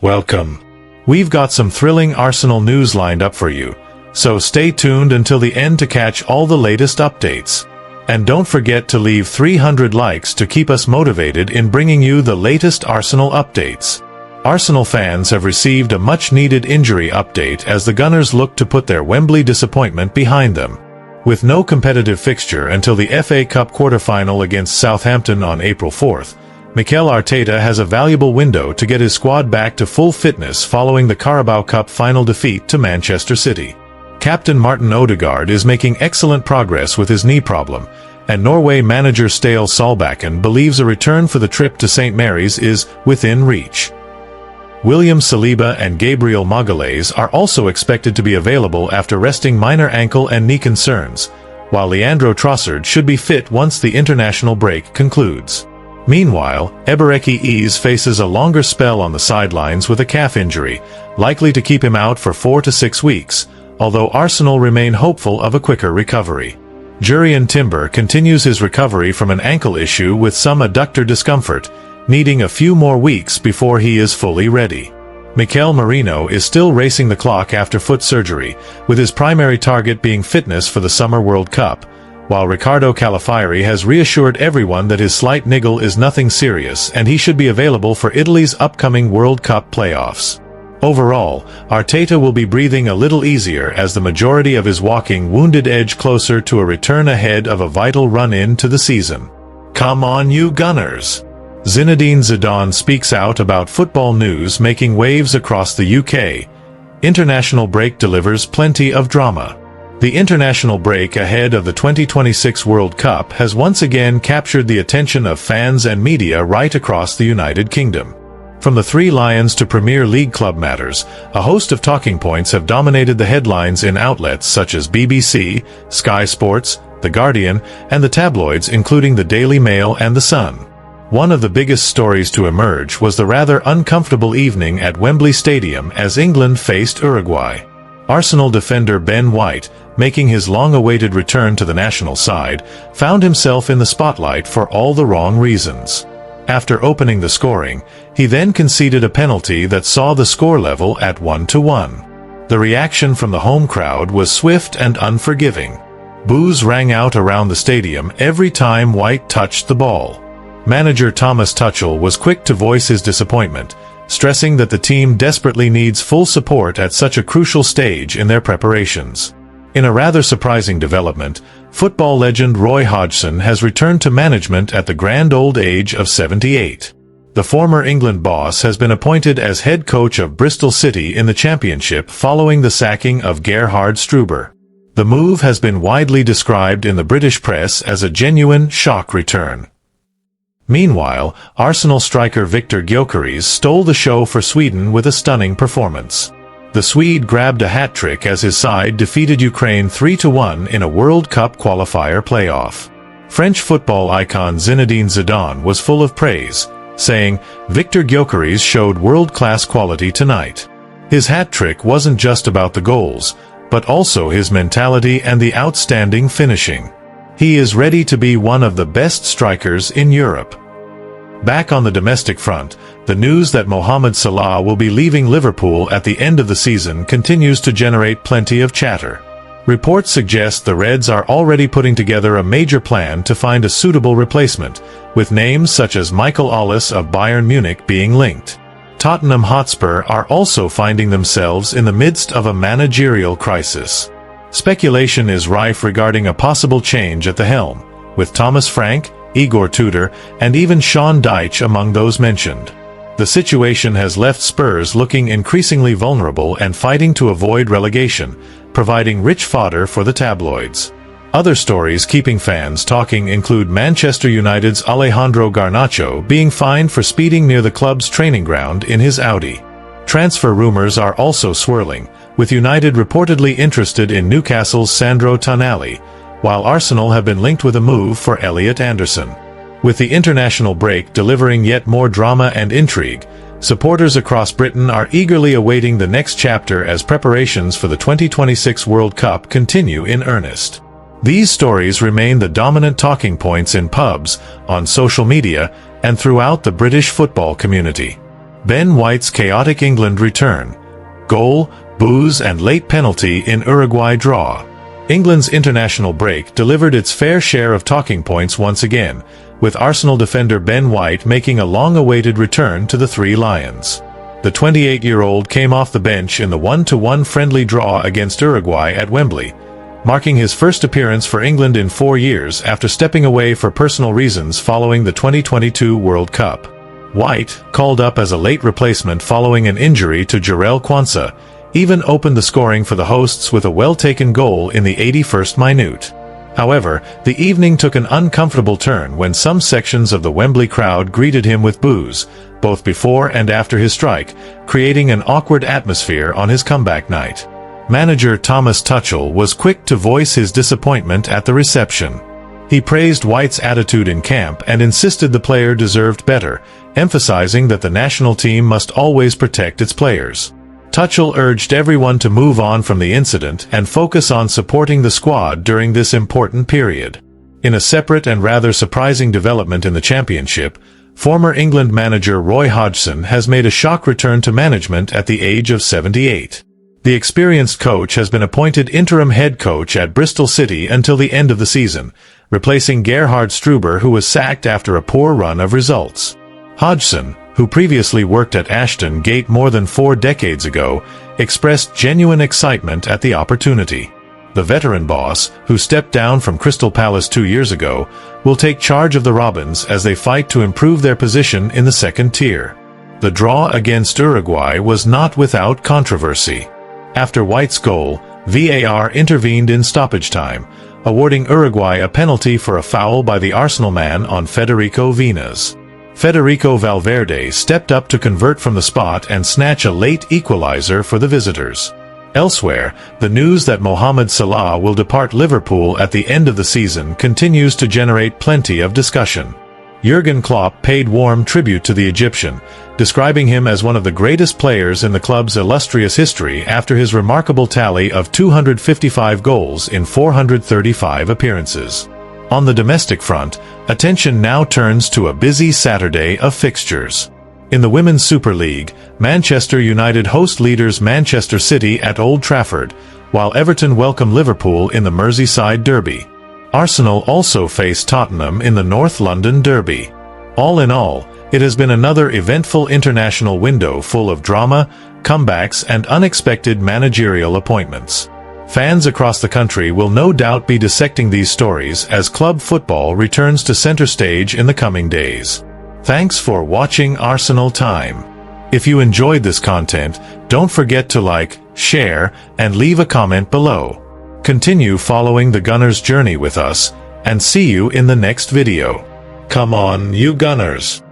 Welcome. We've got some thrilling Arsenal news lined up for you, so stay tuned until the end to catch all the latest updates. And don't forget to leave 300 likes to keep us motivated in bringing you the latest Arsenal updates. Arsenal fans have received a much-needed injury update as the Gunners look to put their Wembley disappointment behind them. With no competitive fixture until the FA Cup quarter-final against Southampton on April 4th, Mikel Arteta has a valuable window to get his squad back to full fitness following the Carabao Cup final defeat to Manchester City. Captain Martin Odegaard is making excellent progress with his knee problem, and Norway manager Ståle Solbakken believes a return for the trip to St Mary's is within reach. William Saliba and Gabriel Magalhaes are also expected to be available after resting minor ankle and knee concerns, while Leandro Trossard should be fit once the international break concludes. Meanwhile, Ebereki Eze faces a longer spell on the sidelines with a calf injury, likely to keep him out for 4 to 6 weeks, although Arsenal remain hopeful of a quicker recovery. Jurrien Timber continues his recovery from an ankle issue with some adductor discomfort, needing a few more weeks before he is fully ready. Mikel Merino is still racing the clock after foot surgery, with his primary target being fitness for the Summer World Cup, while Ricardo Calafiori has reassured everyone that his slight niggle is nothing serious and he should be available for Italy's upcoming World Cup playoffs. Overall, Arteta will be breathing a little easier as the majority of his walking wounded edge closer to a return ahead of a vital run-in to the season. Come on, you Gunners! Zinédine Zidane speaks out about football news making waves across the UK. International break delivers plenty of drama. The international break ahead of the 2026 World Cup has once again captured the attention of fans and media right across the United Kingdom. From the Three Lions to Premier League club matters, a host of talking points have dominated the headlines in outlets such as BBC, Sky Sports, The Guardian, and the tabloids including the Daily Mail and The Sun. One of the biggest stories to emerge was the rather uncomfortable evening at Wembley Stadium as England faced Uruguay. Arsenal defender Ben White, making his long-awaited return to the national side, found himself in the spotlight for all the wrong reasons. After opening the scoring, he then conceded a penalty that saw the score level at 1-1. The reaction from the home crowd was swift and unforgiving. Boos rang out around the stadium every time White touched the ball. Manager Thomas Tuchel was quick to voice his disappointment, stressing that the team desperately needs full support at such a crucial stage in their preparations. In a rather surprising development, football legend Roy Hodgson has returned to management at the grand old age of 78. The former England boss has been appointed as head coach of Bristol City in the Championship following the sacking of Gerhard Struber. The move has been widely described in the British press as a genuine shock return. Meanwhile, Arsenal striker Viktor Gyokeres stole the show for Sweden with a stunning performance. The Swede grabbed a hat-trick as his side defeated Ukraine 3-1 in a World Cup qualifier playoff. French football icon Zinédine Zidane was full of praise, saying, "Viktor Gyokeres showed world-class quality tonight. His hat-trick wasn't just about the goals, but also his mentality and the outstanding finishing. He is ready to be one of the best strikers in Europe." Back on the domestic front, the news that Mohamed Salah will be leaving Liverpool at the end of the season continues to generate plenty of chatter. Reports suggest the Reds are already putting together a major plan to find a suitable replacement, with names such as Michael Ollis of Bayern Munich being linked. Tottenham Hotspur are also finding themselves in the midst of a managerial crisis. Speculation is rife regarding a possible change at the helm, with Thomas Frank, Igor Tudor, and even Sean Dyche among those mentioned. The situation has left Spurs looking increasingly vulnerable and fighting to avoid relegation, providing rich fodder for the tabloids. Other stories keeping fans talking include Manchester United's Alejandro Garnacho being fined for speeding near the club's training ground in his Audi. Transfer rumors are also swirling, with United reportedly interested in Newcastle's Sandro Tonali, while Arsenal have been linked with a move for Elliot Anderson. With the international break delivering yet more drama and intrigue, supporters across Britain are eagerly awaiting the next chapter as preparations for the 2026 World Cup continue in earnest. These stories remain the dominant talking points in pubs, on social media, and throughout the British football community. Ben White's chaotic England return. Goal, booze and late penalty in Uruguay draw. England's international break delivered its fair share of talking points once again, with Arsenal defender Ben White making a long-awaited return to the Three Lions. The 28-year-old came off the bench in the 1-1 friendly draw against Uruguay at Wembley, marking his first appearance for England in 4 years after stepping away for personal reasons following the 2022 World Cup. White, called up as a late replacement following an injury to Jarell Quansah, even opened the scoring for the hosts with a well-taken goal in the 81st minute. However, the evening took an uncomfortable turn when some sections of the Wembley crowd greeted him with boos, both before and after his strike, creating an awkward atmosphere on his comeback night. Manager Thomas Tuchel was quick to voice his disappointment at the reception. He praised White's attitude in camp and insisted the player deserved better, emphasizing that the national team must always protect its players. Tuchel urged everyone to move on from the incident and focus on supporting the squad during this important period. In a separate and rather surprising development in the championship, former England manager Roy Hodgson has made a shock return to management at the age of 78. The experienced coach has been appointed interim head coach at Bristol City until the end of the season, replacing Gerhard Struber, who was sacked after a poor run of results. Hodgson, who previously worked at Ashton Gate more than 4 decades ago, expressed genuine excitement at the opportunity. The veteran boss, who stepped down from Crystal Palace 2 years ago, will take charge of the Robins as they fight to improve their position in the second tier. The draw against Uruguay was not without controversy. After White's goal, VAR intervened in stoppage time, awarding Uruguay a penalty for a foul by the Arsenal man on Federico Vinas. Federico Valverde stepped up to convert from the spot and snatch a late equalizer for the visitors. Elsewhere, the news that Mohamed Salah will depart Liverpool at the end of the season continues to generate plenty of discussion. Jurgen Klopp paid warm tribute to the Egyptian, describing him as one of the greatest players in the club's illustrious history after his remarkable tally of 255 goals in 435 appearances. On the domestic front, attention now turns to a busy Saturday of fixtures. In the Women's Super League, Manchester United host leaders Manchester City at Old Trafford, while Everton welcome Liverpool in the Merseyside Derby. Arsenal also face Tottenham in the North London Derby. All in all, it has been another eventful international window full of drama, comebacks and unexpected managerial appointments. Fans across the country will no doubt be dissecting these stories as club football returns to center stage in the coming days. Thanks for watching Arsenal Time. If you enjoyed this content, don't forget to like, share, and leave a comment below. Continue following the Gunners' journey with us, and see you in the next video. Come on, you Gunners!